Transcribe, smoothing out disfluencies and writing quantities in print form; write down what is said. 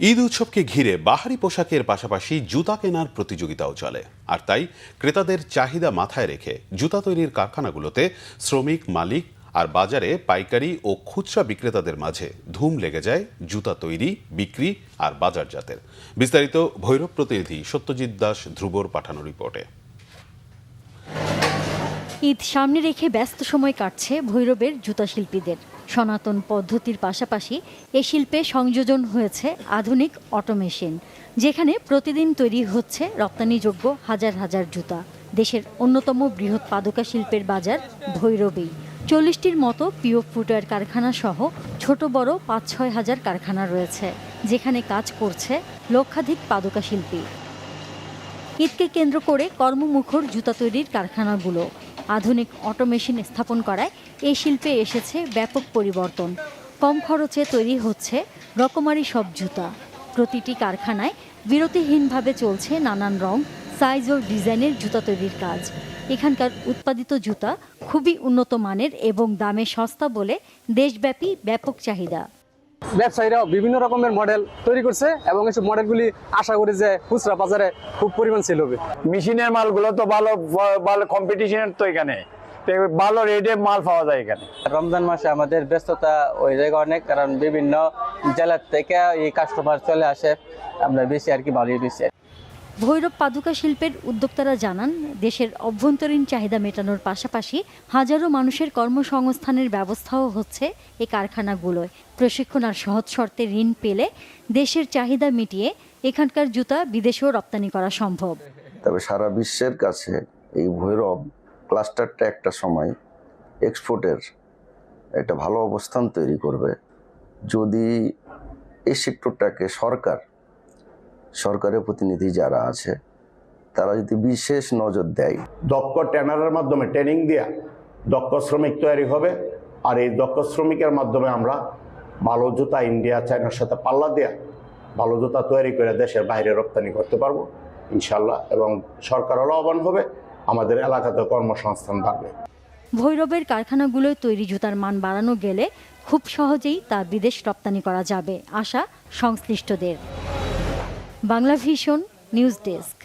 ঈদ উৎসবকে ঘিরে বাহারি পোশাকের পাশাপাশি জুতা কেনার প্রতিযোগিতাও চলে, আর তাই ক্রেতাদের চাহিদা মাথায় রেখে জুতা তৈরির কারখানাগুলোতে শ্রমিক, মালিক আর বাজারে পাইকারি ও খুচরা বিক্রেতাদের মাঝে ধুম লেগে যায় জুতা তৈরি, বিক্রি আর বাজারজাতের। বিস্তারিত ভৈরব প্রতিনিধি সত্যজিৎ দাস ধ্রুবর পাঠানো রিপোর্টে। ঈদ সামনে রেখে ব্যস্ত সময় কাটছে ভৈরবের জুতা শিল্পীদের। সনাতন পদ্ধতির পাশাপাশি এ শিল্পে সংযোজন হয়েছে আধুনিক অটোমেশন, যেখানে প্রতিদিন তৈরি হচ্ছে রপ্তানিযোগ্য হাজার হাজার জুতা। দেশের অন্যতম বৃহৎ পাদুকা শিল্পের বাজার ভৈরবেই 40টির মতো পিও ফুটওয়্যার কারখানা সহ ছোট বড় 5-6 হাজার কারখানা রয়েছে, যেখানে কাজ করছে লক্ষাধিক পাদুকা শিল্পী। ঈদকে কেন্দ্র করে কর্মমুখর জুতা তৈরির কারখানাগুলো আধুনিক অটোমেশন স্থাপন করায় এই শিল্পে এসেছে ব্যাপক পরিবর্তন। কম খরচে তৈরি হচ্ছে রকমারি সব জুতা। প্রতিটি কারখানায় বিরতিহীনভাবে চলছে নানান রং, সাইজ ও ডিজাইনের জুতা তৈরির কাজ। এখানকার উৎপাদিত জুতা খুবই উন্নত মানের এবং দামে সস্তা বলে দেশব্যাপী ব্যাপক চাহিদা। ব্যবসায়ীরাও বিভিন্ন রকমের মডেল তৈরি করছে এবং এইসব মডেলগুলি আশা করি যে খুচরা বাজারে খুব পরিমাণ সেল হবে। মেশিনের মালগুলো তো ভালো ভালো কম্পিটিশনের, তো এখানে ভালো রেটে মাল পাওয়া যায় এখানে। রমজান মাসে আমাদের ব্যস্ততা ওই জায়গায় অনেক, কারণ বিভিন্ন জেলার থেকে এই কাস্টমার চলে আসে, আমরা বেশি আর কি ভালোই বেশি। ভৈরব পাদুকা শিল্পের উদ্যোক্তারা জানান, দেশের অভ্যন্তরীণ চাহিদা মেটানোর পাশাপাশি হাজারো মানুষের কর্মসংস্থানের ব্যবস্থাও হচ্ছে এই কারখানাগুলোয়। প্রশিক্ষণ আর সহজ শর্তে ঋণ পেলে দেশের চাহিদা মিটিয়ে এখানকার জুতা বিদেশেও রপ্তানি করা সম্ভব। তবে সারা বিশ্বের কাছে এই ভৈরব ক্লাস্টারটা একটা সময় এক্সপোর্টের একটা ভালো অবস্থান তৈরি করবে, যদি এই সেক্টরটাকে সরকারের প্রতিনিধি যারা আছে তারা যদি বিশেষ নজর দেয়। দক্ষ ট্রেনারের মাধ্যমে ট্রেনিং দিয়া দক্ষ শ্রমিক তৈরি হবে, আর এই দক্ষ শ্রমিকের মাধ্যমে আমরা ভালো জুতা ইন্ডিয়া, চায়নার সাথে পাল্লা দেয়া ভালো জুতা তৈরি করে দেশের বাইরে রপ্তানি করতে পারবো ইনশাল্লাহ, এবং সরকারও লাভবান হবে, আমাদের এলাকাতে কর্মসংস্থান বাড়বে। ভৈরবের কারখানাগুলোয় তৈরি জুতার মান বাড়ানো গেলে খুব সহজেই তা বিদেশ রপ্তানি করা যাবে, আশা সংশ্লিষ্টদের। Bangla vision news desk.